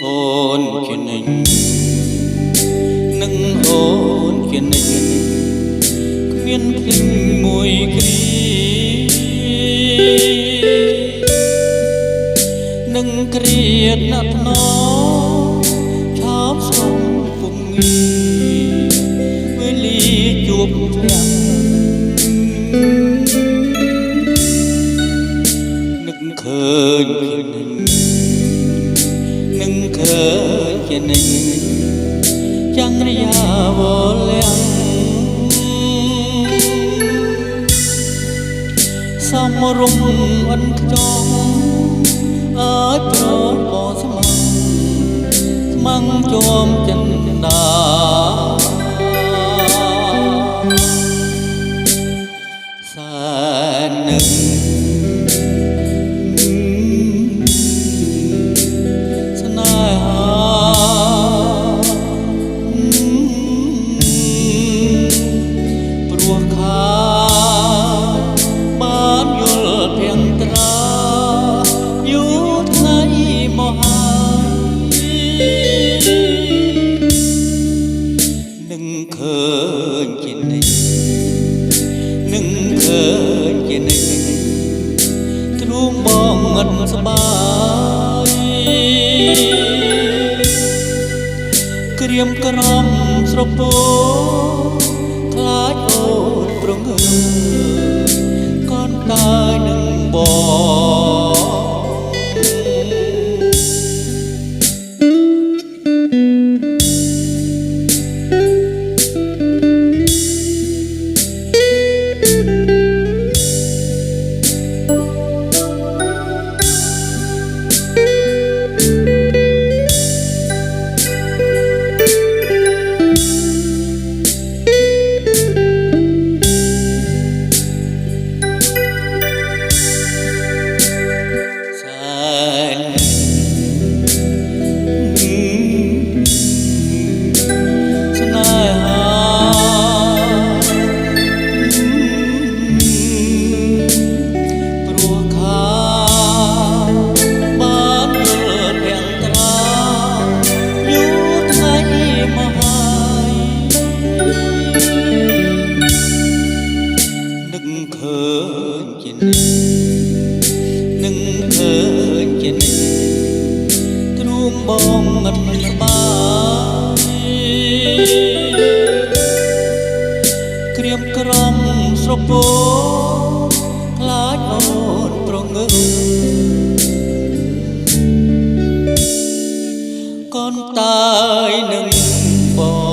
អូនជានិញនឹងអូនជានិញគ្មានភ្លេងមួយគ្រានឹងគ្រៀតណាត់ណឆោបស្រុំពុំងាវេលាជួបចាំនឹកឃើញជានិញនឹងឃើញជានិញចាំងរយាវលាំងសំរុំអិនខ្ចង់អើយប្រពស្មងស្មងជាប់ចិនដាសានឹកស្នេហាព្រោះខាបានយល់ភាំងត្រាយូរថ្ងៃមកហើយនឹងឃើញជានិញនឹងឃើញជានិញទ្រូងបងអត់ស្បាយក្រៀមក្រំស្រពោខ្លាចអូនប្រងើកូនតើយនឹងបងនឹងឃើញជានិញទ្រូងបងអត់ស្បាយក្រៀមក្រំស្រពោខ្លាចអូនប្រងើកូនតើយនឹងបង